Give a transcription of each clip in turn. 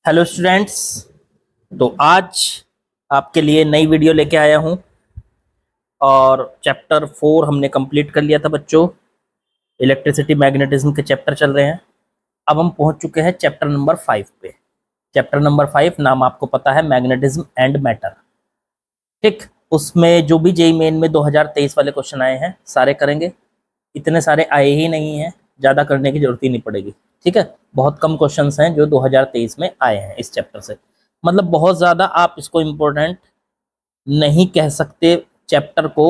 Hello students. तो आज आपके लिए नई वीडियो लेके आया हूं और चैप्टर 4 हमने कंप्लीट कर लिया था बच्चों। इलेक्ट्रिसिटी मैग्नेटिज्म के चैप्टर चल रहे हैं। अब हम पहुंच चुके हैं चैप्टर नंबर 5 पे। चैप्टर नंबर 5 नाम आपको पता है, मैग्नेटिज्म एंड मैटर। ठीक, उसमें जो भी जेईई मेन में 2023 वाले क्वेश्चन आए हैं सारे करेंगे। इतने सारे आए ही नहीं हैं, ज़्यादा करने की जरूरत ही नहीं पड़ेगी। ठीक है, बहुत कम क्वेश्चंस हैं जो 2023 में आए हैं इस चैप्टर से। मतलब बहुत ज़्यादा आप इसको इम्पोर्टेंट नहीं कह सकते चैप्टर को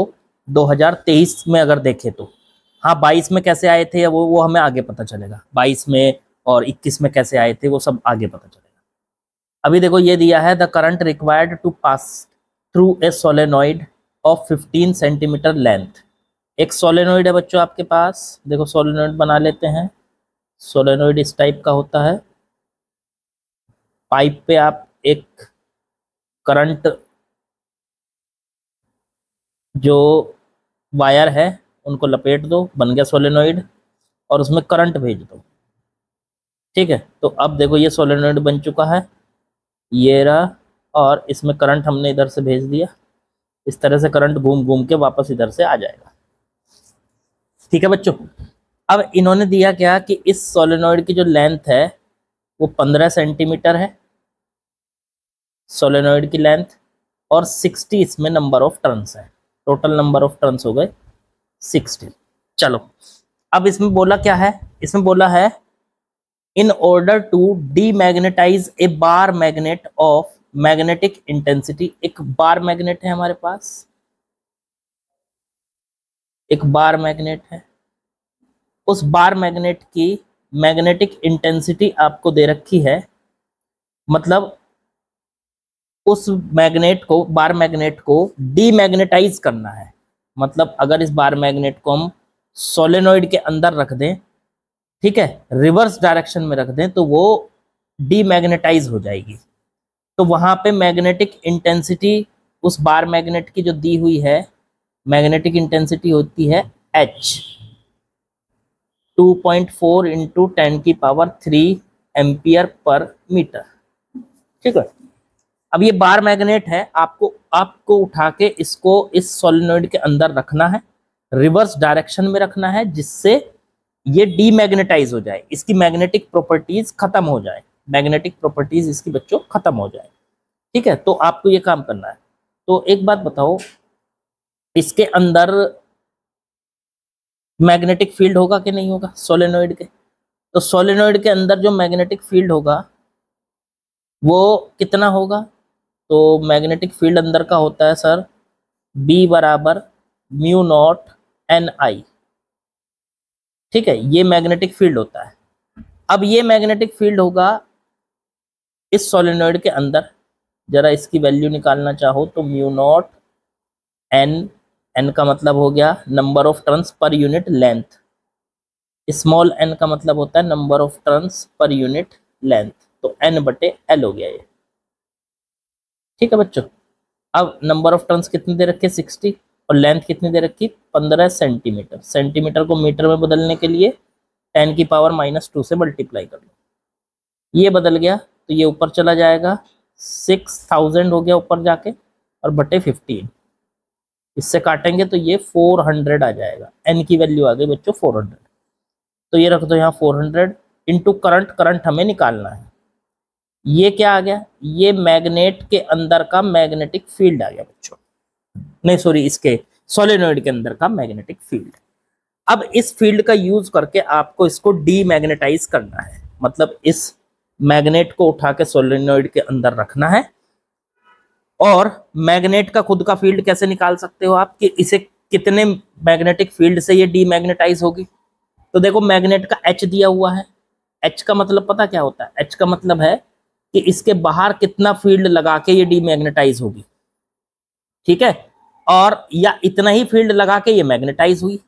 2023 में अगर देखें तो। हाँ, 22 में कैसे आए थे वो हमें आगे पता चलेगा। 22 में और 21 में कैसे आए थे वो सब आगे पता चलेगा। अभी देखो ये दिया है, the current required to pass through a solenoid of 15 centimetre length. एक सोलेनॉइड है बच्चों आपके पास। देखो सोलेनॉइड बना लेते हैं। सोलेनॉइड इस टाइप का होता है। पाइप पे आप एक करंट जो वायर है उनको लपेट दो, बन गया सोलेनॉइड, और उसमें करंट भेज दो। ठीक है, तो अब देखो ये सोलेनॉइड बन चुका है, ये रहा, और इसमें करंट हमने इधर से भेज दिया। इस तरह से करंट घूम घूम के वापस इधर से आ जाएगा। ठीक है बच्चों, अब इन्होंने दिया क्या कि इस सोलेनॉइड की जो लेंथ है वो 15 सेंटीमीटर है, सोलेनॉइड की लेंथ, और 60 इसमें नंबर ऑफ टर्न्स है। टोटल नंबर ऑफ टर्न्स हो गए 60। चलो, अब इसमें बोला क्या है? इसमें बोला है in order to demagnetise a bar magnet of magnetic intensity. एक बार मैग्नेट है हमारे पास, एक बार मैग्नेट है। उस बार मैग्नेट की मैग्नेटिक इंटेंसिटी आपको दे रखी है। मतलब उस मैग्नेट को, बार मैग्नेट को डीमैग्नेटाइज करना है। मतलब अगर इस बार मैग्नेट को हम सोलेनॉइड के अंदर रख दें, ठीक है, रिवर्स डायरेक्शन में रख दें, तो वो डीमैग्नेटाइज हो जाएगी। तो वहां पे मैग्नेटिक इंटेंसिटी उस बार मैग्नेट की जो दी हुई है, मैग्नेटिक इंटेंसिटी होती है H, 2.4 into 10⁻³ ampere per metre. ठीक है, अब ये बार मैग्नेट है, आपको उठा के इसको इस सोलेनॉइड के अंदर रखना है, रिवर्स डायरेक्शन में रखना है, जिससे ये डीमैग्नेटाइज हो जाए, इसकी मैग्नेटिक प्रॉपर्टीज खत्म हो जाए, मैग्नेटिक प्रॉपर्टीज इसकी बच्चों खत्म हो जाए। ठीक है, तो आपको ये काम करना है। तो एक बात बताओ, इसके अंदर मैग्नेटिक फील्ड होगा कि नहीं होगा सोलेनॉइड के? तो सोलेनॉइड के अंदर जो मैग्नेटिक फील्ड होगा वो कितना होगा? तो मैग्नेटिक फील्ड अंदर का होता है सर B बराबर μ0 Ni। ठीक है, ये मैग्नेटिक फील्ड होता है। अब ये मैग्नेटिक फील्ड होगा इस सोलेनॉइड के अंदर। जरा इसकी वैल्यू निकालना चाहो तो μ0 n का मतलब हो गया number of turns per unit length. Small n का मतलब होता है number of turns per unit length. तो n/L हो गया ये। ठीक है बच्चों, अब नंबर ऑफ टर्न्स कितने दे रखे? 60, और लेंथ कितनी दे रखी? 15 सेंटीमीटर। सेंटीमीटर को मीटर में बदलने के लिए 10⁻⁻² से मल्टीप्लाई कर लो। ये बदल गया तो ये ऊपर चला जाएगा, 6000 हो गया ऊपर जाके, और बटे 15 इससे काटेंगे तो ये 400 आ जाएगा। n की वैल्यू आ गई बच्चों 400। तो ये रख दो यहाँ 400 इंटू करंट। करंट हमें निकालना है। ये क्या आ गया? ये मैग्नेट के अंदर का मैग्नेटिक फील्ड आ गया बच्चों। नहीं सॉरी, इसके सोलेनॉइड के अंदर का मैग्नेटिक फील्ड। अब इस फील्ड का यूज करके आपको इसको डीमैग्नेटाइज करना है। मतलब इस मैग्नेट को उठा के सोलेनॉइड के अंदर रखना है। और मैग्नेट का खुद का फील्ड कैसे निकाल सकते हो आप कि इसे कितने मैग्नेटिक फील्ड से ये डीमैग्नेटाइज होगी? तो देखो मैग्नेट का H दिया हुआ है। H का मतलब पता क्या होता है? H का मतलब है कि इसके बाहर कितना फील्ड लगा के ये डीमैग्नेटाइज होगी। ठीक है, और या इतना ही फील्ड लगा के ये मैग्नेटाइज हुई।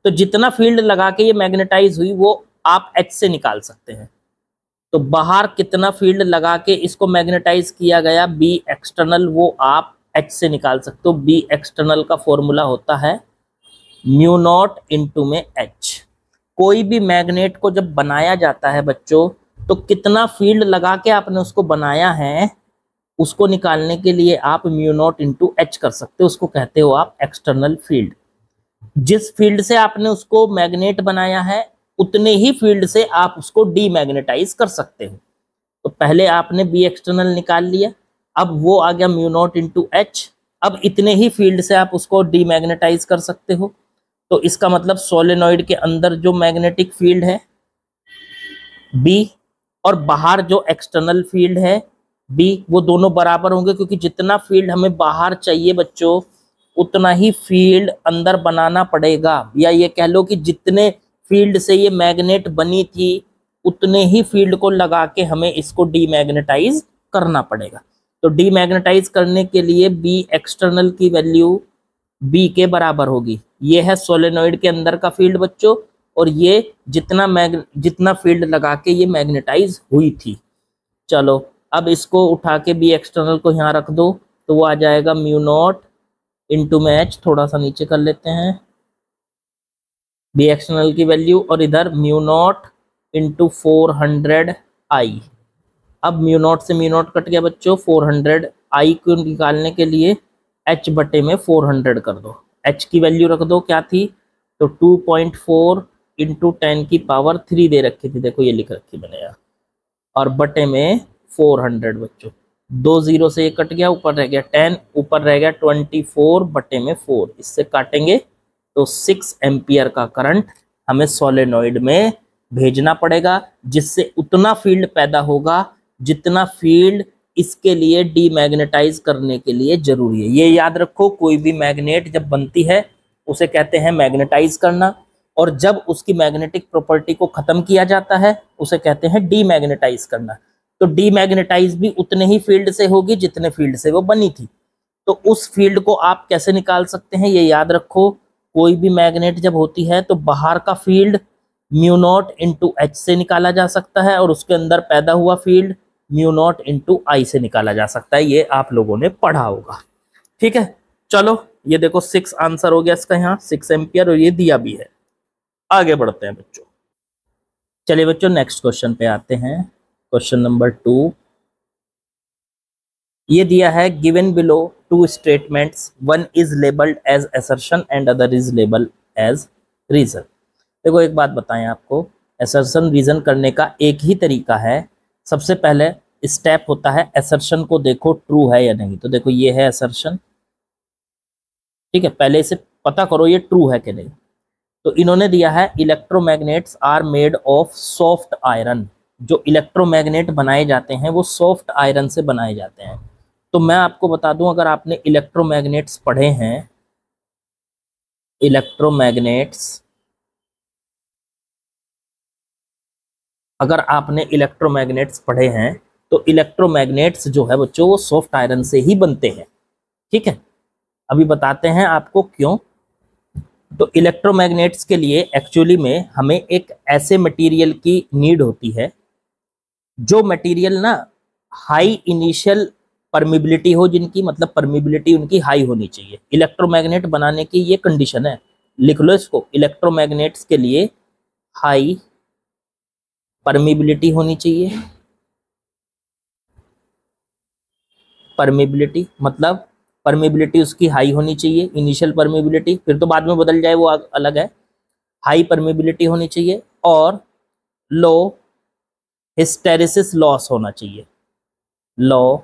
तो जितना फील्ड लगा के ये मैग्नेटाइज हुई वो आप H से निकाल सकते हैं। तो बाहर कितना फील्ड लगा के इसको मैग्नेटाइज किया गया B एक्सटर्नल, वो आप H से निकाल सकते हो। B एक्सटर्नल का फॉर्मूला होता है μ0 इंटू में H। कोई भी मैग्नेट को जब बनाया जाता है बच्चों तो कितना फील्ड लगा के आपने उसको बनाया है, उसको निकालने के लिए आप म्यू नॉट इंटू एच कर सकते हो, उसको कहते हो आप एक्सटर्नल फील्ड। जिस फील्ड से आपने उसको मैग्नेट बनाया है उतने ही फील्ड से आप उसको डीमैग्नेटाइज कर सकते हो। तो पहले आपने बी एक्सटर्नल निकाल लिया, अब वो आ गया म्यू नॉट इंटू एच, अब इतने ही फील्ड से आप उसको डीमैग्नेटाइज कर सकते हो। तो इसका मतलब सोलेनॉइड के अंदर जो मैग्नेटिक फील्ड है बी और बाहर जो एक्सटर्नल फील्ड है बी, वो दोनों बराबर होंगे, क्योंकि जितना फील्ड हमें बाहर चाहिए बच्चों उतना ही फील्ड अंदर बनाना पड़ेगा, या ये कह लो कि जितने फील्ड से ये मैग्नेट बनी थी उतने ही फील्ड को लगा के हमें इसको डीमैग्नेटाइज करना पड़ेगा। तो डीमैग्नेटाइज करने के लिए बी एक्सटर्नल की वैल्यू बी के बराबर होगी। ये है सोलेनॉइड के अंदर का फील्ड बच्चों, और ये जितना फील्ड लगा के ये मैग्नेटाइज हुई थी। चलो अब इसको उठा के बी एक्सटर्नल को यहाँ रख दो, तो वो आ जाएगा म्यू नॉट इंटू में एच, थोड़ा सा नीचे कर लेते हैं बी एक्सटर्नल की वैल्यू, और इधर म्यू नॉट इंटू 400 आई। अब म्यू नॉट से म्यू नॉट कट गया बच्चों, 400 आई को निकालने के लिए एच बटे में 400 कर दो, एच की वैल्यू रख दो क्या थी, तो 2.4 इंटू 10 की पावर 3 दे रखी थी, देखो ये लिख रखी मैंने यहाँ, और बटे में 400 बच्चों, 2 0 से ये कट गया, ऊपर रह गया 10, ऊपर रह गया 24 बटे में 4, इससे काटेंगे तो 6 एम्पियर का करंट हमें सोलेनॉइड में भेजना पड़ेगा, जिससे उतना फील्ड पैदा होगा जितना फील्ड इसके लिए डीमैग्नेटाइज करने के लिए जरूरी है। ये याद रखो, कोई भी मैग्नेट जब बनती है उसे कहते हैं मैग्नेटाइज करना, और जब उसकी मैग्नेटिक प्रॉपर्टी को खत्म किया जाता है उसे कहते हैं डीमैग्नेटाइज करना। तो डीमैग्नेटाइज भी उतने ही फील्ड से होगी जितने फील्ड से वो बनी थी। तो उस फील्ड को आप कैसे निकाल सकते हैं, ये याद रखो, कोई भी मैग्नेट जब होती है तो बाहर का field mu naught into H से निकाला जा सकता है, और उसके अंदर पैदा हुआ फील्ड म्यू नॉट इंटू आई से निकाला जा सकता है। ये आप लोगों ने पढ़ा होगा, ठीक है। चलो ये देखो 6 आंसर हो गया इसका, यहाँ 6 एम्पियर, और ये दिया भी है। आगे बढ़ते हैं बच्चों। चलिए बच्चों नेक्स्ट क्वेश्चन पे आते हैं, क्वेश्चन नंबर 2। ये दिया है given below 2 statements, one is labelled as assertion and other is labelled as reason. देखो एक बात बताएं आपको, असर्शन रीजन करने का एक ही तरीका है। सबसे पहले स्टेप होता है असर्शन को देखो ट्रू है या नहीं। तो देखो ये है असर्शन, ठीक है, पहले इसे पता करो ये ट्रू है कि नहीं। तो इन्होंने दिया है electromagnets are made of soft iron. जो इलेक्ट्रोमैग्नेट बनाए जाते हैं वो सॉफ्ट आयरन से बनाए जाते हैं। तो मैं आपको बता दूं, अगर आपने इलेक्ट्रोमैग्नेट्स पढ़े हैं, इलेक्ट्रोमैग्नेट्स अगर आपने इलेक्ट्रोमैग्नेट्स पढ़े हैं तो इलेक्ट्रोमैग्नेट्स जो है बच्चों वो सॉफ्ट आयरन से ही बनते हैं, ठीक है। अभी बताते हैं आपको क्यों। तो इलेक्ट्रोमैग्नेट्स के लिए एक्चुअली में हमें एक ऐसे मटेरियल की नीड होती है जो मटेरियल ना हाई इनिशियल परमिबिलिटी हो, जिनकी मतलब परमिबिलिटी उनकी हाई होनी चाहिए। इलेक्ट्रोमैग्नेट बनाने की ये कंडीशन है, लिख लो इसको, इलेक्ट्रोमैग्नेट्स के लिए हाई परमिबिलिटी होनी चाहिए। परमिबिलिटी मतलब परमिबिलिटी उसकी हाई होनी चाहिए, इनिशियल परमिबिलिटी, फिर तो बाद में बदल जाए वो अलग है। हाई परमिबिलिटी होनी चाहिए और लो हिस्टेरिसिस लॉस होना चाहिए। लो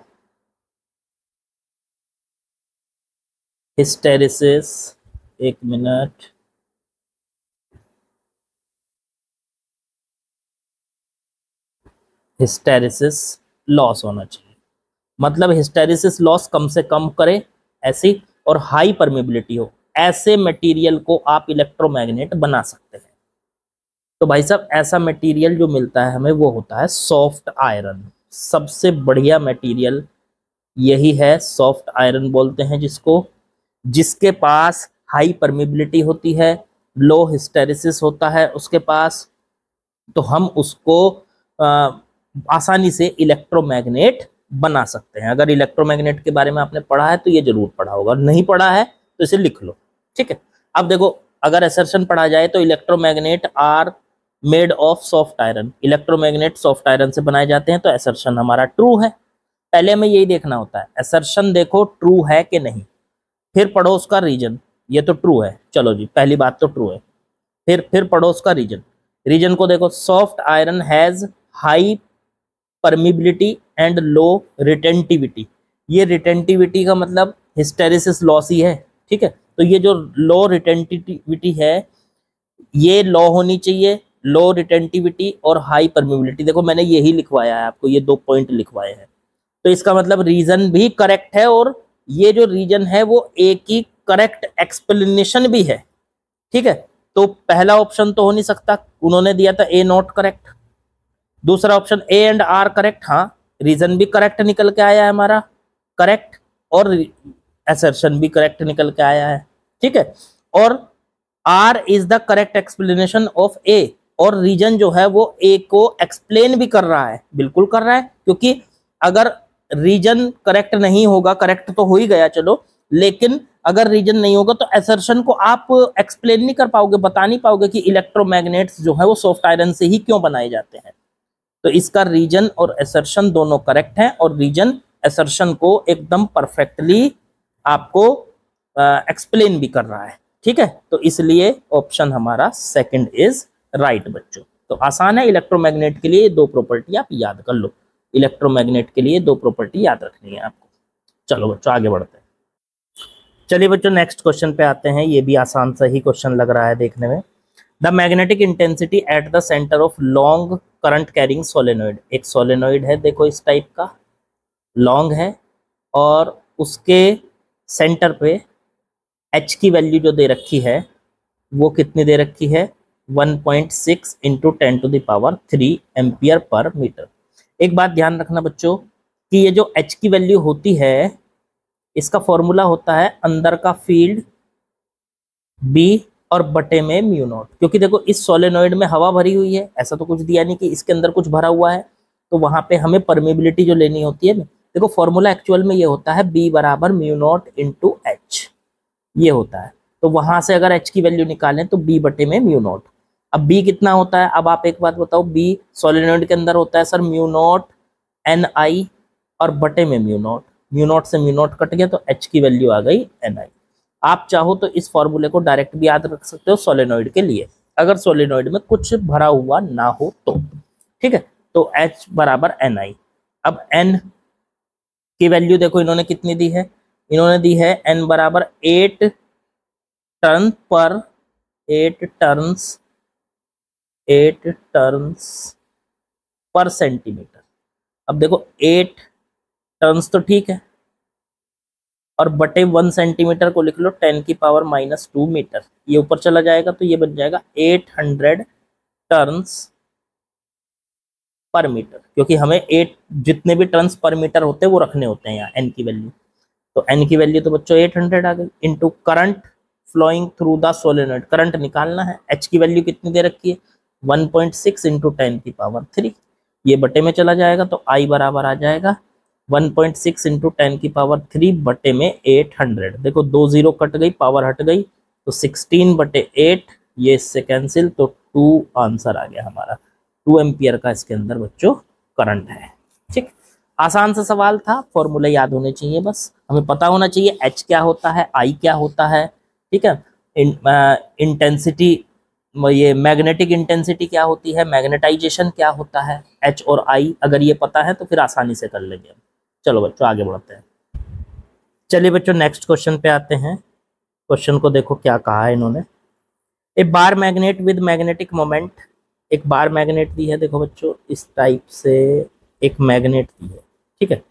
हिस्टेरिसिस, एक मिनट, हिस्टेरिसिस लॉस होना चाहिए। मतलब हिस्टेरिसिस लॉस कम से कम करे ऐसी, और हाई परमिबिलिटी हो, ऐसे मटेरियल को आप इलेक्ट्रोमैग्नेट बना सकते हैं। तो भाई साहब ऐसा मटेरियल जो मिलता है हमें वो होता है सॉफ्ट आयरन। सबसे बढ़िया मटेरियल यही है, सॉफ्ट आयरन बोलते हैं जिसको, जिसके पास हाई परमिबिलिटी होती है, लो हिस्टेरिसिस होता है उसके पास। तो हम उसको आसानी से इलेक्ट्रोमैग्नेट बना सकते हैं। अगर इलेक्ट्रोमैग्नेट के बारे में आपने पढ़ा है तो ये जरूर पढ़ा होगा, नहीं पढ़ा है तो इसे लिख लो, ठीक है। अब देखो अगर असर्शन पढ़ा जाए तो electromagnet are made of soft iron, electromagnet soft iron से बनाए जाते हैं, तो असर्शन हमारा ट्रू है। पहले हमें यही देखना होता है असर्शन देखो ट्रू है कि नहीं, फिर पढ़ो उसका रीजन। ये तो ट्रू है, चलो जी पहली बात तो ट्रू है। फिर पढ़ो उसका रीजन। रीजन को देखो, soft iron has high permeability and low retentivity. ये रिटेंटिविटी का मतलब हिस्टेरिसिस लॉस ही है, ठीक है। तो ये जो लो रिटेंटिविटी है ये लो होनी चाहिए, लो रिटेंटिविटी और हाई परमिबिलिटी। देखो मैंने यही लिखवाया है आपको, ये 2 पॉइंट लिखवाए हैं, तो इसका मतलब रीजन भी करेक्ट है और ये जो रीजन है वो ए की करेक्ट एक्सप्लेनेशन भी है, ठीक है। तो पहला ऑप्शन तो हो नहीं सकता, उन्होंने दिया था ए नॉट करेक्ट। दूसरा option A and R correct, हाँ रीजन भी करेक्ट निकल के आया है हमारा, करेक्ट, और असर्शन भी करेक्ट निकल के आया है, ठीक है। और R is the correct explanation of A, और रीजन जो है वो ए को एक्सप्लेन भी कर रहा है, बिल्कुल कर रहा है, क्योंकि अगर रीजन करेक्ट नहीं होगा, करेक्ट तो हो ही गया चलो, लेकिन अगर रीजन नहीं होगा तो असर्शन को आप एक्सप्लेन नहीं कर पाओगे, बता नहीं पाओगे कि इलेक्ट्रोमैग्नेट्स जो है वो सॉफ्ट आयरन से ही क्यों बनाए जाते हैं। तो इसका रीजन और असर्शन दोनों करेक्ट हैं, और रीजन असर्शन को एकदम परफेक्टली आपको एक्सप्लेन भी कर रहा है, ठीक है। तो इसलिए ऑप्शन हमारा सेकंड इज राइट बच्चों। तो आसान है, इलेक्ट्रोमैग्नेट के लिए 2 प्रॉपर्टी आप याद कर लो, इलेक्ट्रोमैग्नेट के लिए 2 प्रॉपर्टी याद रखनी है आपको। चलो बच्चों आगे बढ़ते हैं। चलिए बच्चों नेक्स्ट क्वेश्चन पे आते हैं, ये भी आसान सा ही क्वेश्चन लग रहा है देखने में। The magnetic intensity at the centre of long current carrying solenoid. एक सोलेनोइड है देखो इस टाइप का, लॉन्ग है, और उसके सेंटर पे एच की वैल्यू जो दे रखी है वो कितनी दे रखी है, 1.6 इंटू 10⁻³ एम्पियर पर मीटर। एक बात ध्यान रखना बच्चों कि ये जो एच की वैल्यू होती है इसका फॉर्मूला होता है अंदर का फील्ड बी और बटे में म्यू नॉट, क्योंकि देखो इस सोलेनोइड में हवा भरी हुई है, ऐसा तो कुछ दिया नहीं कि इसके अंदर कुछ भरा हुआ है, तो वहां पे हमें परमिबिलिटी जो लेनी होती है, देखो फॉर्मूला एक्चुअल में ये होता है बी बराबर म्यू नॉट इंटू एच, ये होता है। तो वहां से अगर एच की वैल्यू निकालें तो बी बटे में म्यू नॉट। अब बी कितना होता है, अब आप एक बात बताओ, बी सोलेनोइड के अंदर होता है सर म्यू नॉट एन आई और बटे में म्यू नॉट, म्यू नॉट से म्यू नॉट कट गया तो एच की वैल्यू आ गई एन आई। आप चाहो तो इस फॉर्मूले को डायरेक्ट भी याद रख सकते हो सोलेनोइड के लिए, अगर सोलेनोइड में कुछ भरा हुआ ना हो तो, ठीक है। तो एच बराबर एन आई। अब एन की वैल्यू देखो इन्होंने कितनी दी है, इन्होंने दी है एन बराबर 8 टर्न्स पर सेंटीमीटर। अब देखो 8 टर्न्स तो ठीक है, और बटे 1 सेंटीमीटर को लिख लो 10⁻⁻² मीटर, ये ऊपर चला जाएगा तो ये बन जाएगा 800 टर्न्स पर मीटर, क्योंकि हमें 8 जितने भी टर्न्स पर मीटर होते हैं वो रखने होते हैं यहाँ एन की वैल्यू। तो एन की वैल्यू तो बच्चों 800 आ गई, into current flowing through the solenoid, current निकालना है, एच की वैल्यू कितनी दे रखी है 1.6 इंटू 10⁻³ ये बटे में चला जाएगा तो आई बराबर आ जाएगा 1.6 इंटू 10⁻³ बटे में 800। देखो 2 0 कट गई, पावर हट गई, तो 16/8 ये इससे कैंसिल, तो 2 आंसर आ गया हमारा। 2 एम्पियर का इसके अंदर बच्चों करंट है, ठीक। आसान सा सवाल था, फॉर्मूले याद होने चाहिए, बस हमें पता होना चाहिए एच क्या होता है, आई क्या होता है, ठीक है। इंटेंसिटी, ये मैग्नेटिक इंटेंसिटी क्या होती है, मैग्नेटाइजेशन क्या होता है, एच और आई अगर ये पता है तो फिर आसानी से कर लेंगे हम। चलो बच्चों आगे बढ़ते हैं। चलिए बच्चों नेक्स्ट क्वेश्चन पे आते हैं। क्वेश्चन को देखो क्या कहा है इन्होंने, A bar magnet with magnetic moment. एक बार मैग्नेट दी है देखो बच्चों इस टाइप से, एक मैग्नेट दी है, ठीक है,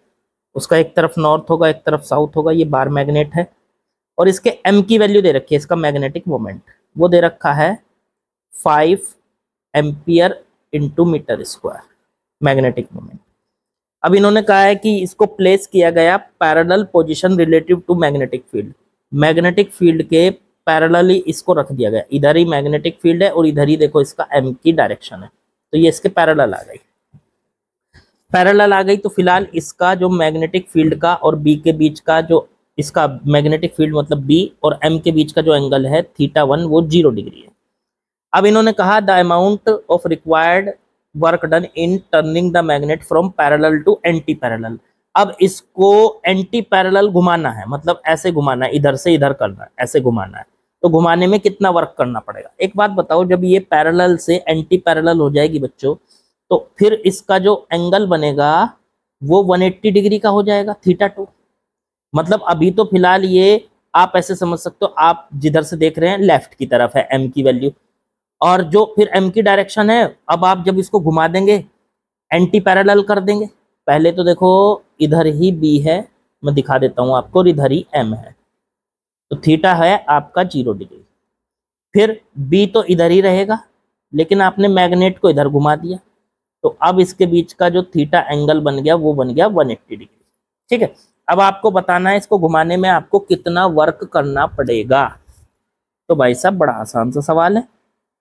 उसका एक तरफ नॉर्थ होगा एक तरफ साउथ होगा, ये बार मैग्नेट है, और इसके एम की वैल्यू दे रखी है, इसका मैग्नेटिक मोमेंट वो दे रखा है 5 ampere into metre square magnetic moment. अब इन्होंने कहा है कि इसको प्लेस किया गया parallel position relative to magnetic field, magnetic field के पैरेलली इसको रख दिया गया, इधर ही मैग्नेटिक फील्ड है और इधर ही देखो इसका एम की डायरेक्शन है, तो ये इसके पैरेलल आ गई, पैरेलल आ गई। तो फिलहाल इसका जो मैग्नेटिक फील्ड का और बी के बीच का जो इसका मैग्नेटिक फील्ड मतलब बी और एम के बीच का जो एंगल है θ1 वो 0 डिग्री है। अब इन्होंने कहा the amount of required work done in turning the magnet from parallel to anti parallel. अब इसको एंटी पैरेलल घुमाना है, मतलब ऐसे घुमाना है, इधर से इधर करना है, ऐसे घुमाना है, तो घुमाने में कितना वर्क करना पड़ेगा। एक बात बताओ, जब ये पैरेलल से एंटी पैरेलल हो जाएगी बच्चों, तो फिर इसका जो एंगल बनेगा वो 180 डिग्री का हो जाएगा, θ2। मतलब अभी तो फिलहाल ये आप ऐसे समझ सकते हो, आप जिधर से देख रहे हैं लेफ्ट की तरफ है m की वैल्यू, और जो फिर m की डायरेक्शन है, अब आप जब इसको घुमा देंगे एंटी पैरेलल कर देंगे। पहले तो देखो इधर ही b है, मैं दिखा देता हूं आपको, और इधर ही m है, तो थीटा है आपका 0 डिग्री। फिर b तो इधर ही रहेगा, लेकिन आपने मैग्नेट को इधर घुमा दिया, तो अब इसके बीच का जो थीटा एंगल बन गया वो बन गया 180 डिग्री। ठीक है, अब आपको बताना है इसको घुमाने में आपको कितना वर्क करना पड़ेगा। तो भाई साहब बड़ा आसान सा सवाल है,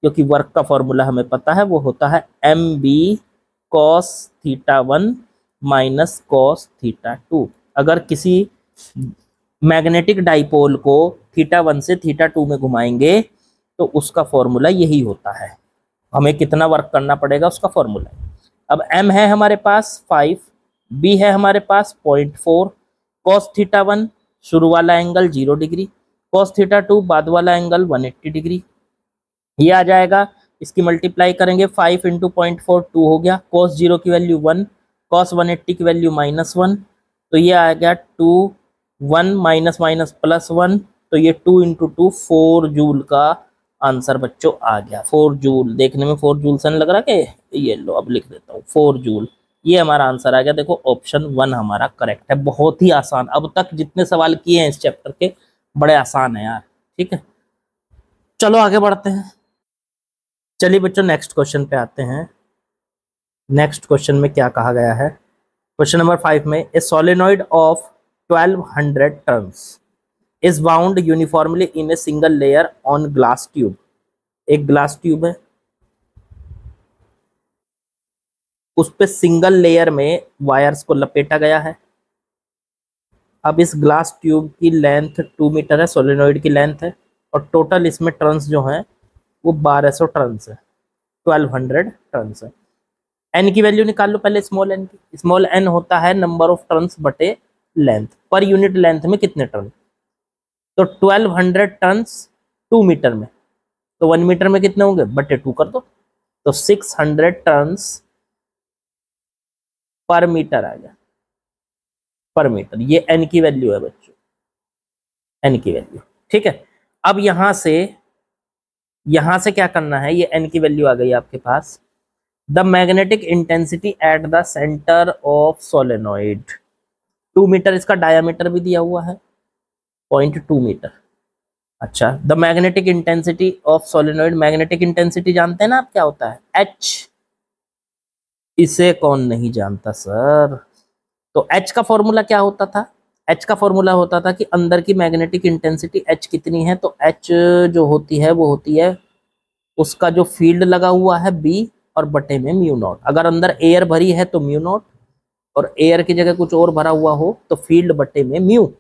क्योंकि वर्क का फॉर्मूला हमें पता है, वो होता है mb cos θ1 माइनस cos θ2। अगर किसी मैग्नेटिक डाइपोल को θ1 से θ2 में घुमाएंगे तो उसका फॉर्मूला यही होता है, हमें कितना वर्क करना पड़ेगा उसका फॉर्मूला। अब m है हमारे पास 5, b है हमारे पास 0.4, cos θ1 शुरू वाला एंगल 0 डिग्री, cos θ2 बाद वाला एंगल 180 डिग्री। ये आ जाएगा, इसकी मल्टीप्लाई करेंगे, 5 इंटू 0.4 2 हो गया, cos 0 की वैल्यू 1, cos 180 की वैल्यू -1, तो ये आ गया 2, 1 माइनस माइनस +1, तो ये 2 इंटू 2 4 जूल का आंसर बच्चों आ गया। 4 जूल, देखने में 4 जूल सन लग रहा है, ये लो अब लिख देता हूँ 4 जूल, ये हमारा आंसर आ गया। देखो ऑप्शन 1 हमारा करेक्ट है। बहुत ही आसान, अब तक जितने सवाल किए हैं इस चैप्टर के बड़े आसान है यार। ठीक है, चलो आगे बढ़ते हैं। चलिए बच्चों नेक्स्ट क्वेश्चन पे आते हैं। नेक्स्ट क्वेश्चन में क्या कहा गया है, क्वेश्चन नंबर 5 में, ए solenoid of 1200 turns is bound uniformly in a single layer on glass tube. एक ग्लास ट्यूब है, उस पे सिंगल लेयर में वायर्स को लपेटा गया है। अब इस ग्लास ट्यूब की लेंथ 2 मीटर है, सोलेनॉइड की लेंथ है, और टोटल इसमें टर्न्स जो हैं वो 1200 टर्न्स है, 1200 टर्न्स है। एन की वैल्यू निकाल लो पहले, स्मॉल एन की। स्मॉल एन होता है नंबर ऑफ टर्न्स बटे लेंथ, पर यूनिट लेंथ में कितने टर्न, तो 1200 टर्न्स 2 मीटर में, तो 1 मीटर में कितने होंगे, बटे 2 कर दो, तो 600 टर्न्स पर मीटर आ गया, पर मीटर। ये एन की वैल्यू है बच्चों, एन की वैल्यू। ठीक है, अब यहां से क्या करना है, ये एन की वैल्यू आ गई आपके पास। The magnetic intensity at the centre of solenoid, 2 metre इसका डायामीटर भी दिया हुआ है, 0.2 मीटर। अच्छा, the magnetic intensity of solenoid, magnetic intensity जानते हैं ना आप क्या होता है, एच। इसे कौन नहीं जानता सर। तो एच का फॉर्मूला क्या होता था, एच का फॉर्मूला होता था कि अंदर की मैग्नेटिक इंटेंसिटी एच कितनी है, तो एच जो होती है वो होती है उसका जो फील्ड लगा हुआ है बी, और बटे में म्यू नॉट। अगर अंदर एयर भरी है तो म्यू नॉट, और एयर की जगह कुछ और भरा हुआ हो तो फील्ड बटे में म्यू।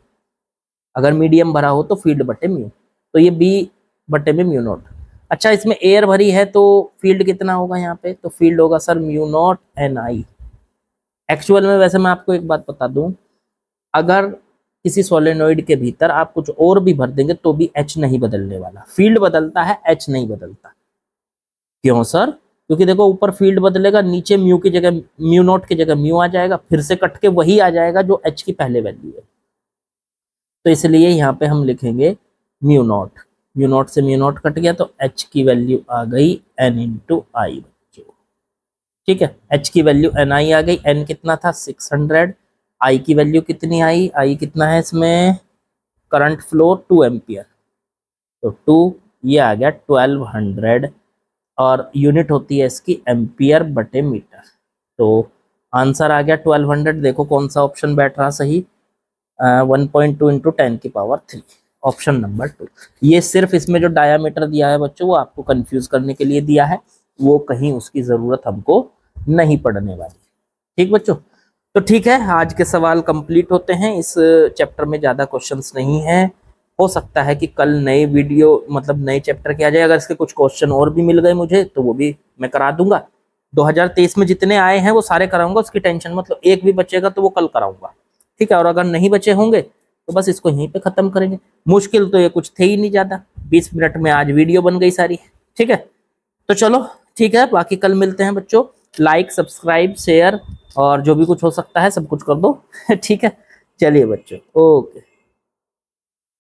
अगर मीडियम भरा हो तो फील्ड बटे म्यू, तो ये बी बटे में म्यू नॉट। अच्छा, इसमें एयर भरी है तो फील्ड कितना होगा यहाँ पे, तो फील्ड होगा sir mu not an I. Actual में वैसे मैं आपको एक बात बता दूं, अगर किसी सोलेनॉइड के भीतर आप कुछ और भी भर देंगे तो भी एच नहीं बदलने वाला, फील्ड बदलता है, एच नहीं बदलता। क्यों सर, क्योंकि देखो ऊपर फील्ड बदलेगा, नीचे म्यू की जगह, म्यू नॉट की जगह म्यू आ जाएगा, फिर से कट के वही आ जाएगा जो एच की पहले वैल्यू है। तो इसलिए यहाँ पे हम लिखेंगे म्यू नॉट, म्यू नॉट से म्यू नॉट कट गया, तो एच की वैल्यू आ गई एन इंटू आई बच्चों। ठीक है, एच की वैल्यू एन आई आ गई, एन कितना था 600, आई की वैल्यू कितनी आई, आई कितना है इसमें, करंट फ्लो 2 एम्पियर, तो 2, ये आ गया 1200, और यूनिट होती है इसकी एम्पियर बटे मीटर। तो आंसर आ गया 1200। देखो कौन सा ऑप्शन बैठ रहा सही, 1.2 इंटू 10 की पावर 3, ऑप्शन नंबर 2। ये सिर्फ इसमें जो डायामीटर दिया है बच्चों वो आपको कंफ्यूज करने के लिए दिया है, वो कहीं उसकी ज़रूरत हमको नहीं पड़ने वाली। ठीक बच्चों, तो ठीक है, आज के सवाल कंप्लीट होते हैं। इस चैप्टर में ज़्यादा क्वेश्चंस नहीं है। हो सकता है कि कल नई वीडियो मतलब नए चैप्टर के आ जाए। अगर इसके कुछ क्वेश्चन और भी मिल गए मुझे तो वो भी मैं करा दूंगा। 2023 में जितने आए हैं वो सारे कराऊंगा, उसकी टेंशन मतलब एक भी बचेगा तो वो कल कराऊंगा, ठीक है। और अगर नहीं बचे होंगे तो बस इसको यहीं पे खत्म करेंगे। मुश्किल तो ये कुछ थे ही नहीं ज्यादा, 20 मिनट में आज वीडियो बन गई सारी, ठीक है। तो चलो ठीक है, बाकी कल मिलते हैं बच्चों। लाइक सब्सक्राइब शेयर और जो भी कुछ हो सकता है सब कुछ कर दो ठीक है। चलिए बच्चों, ओके।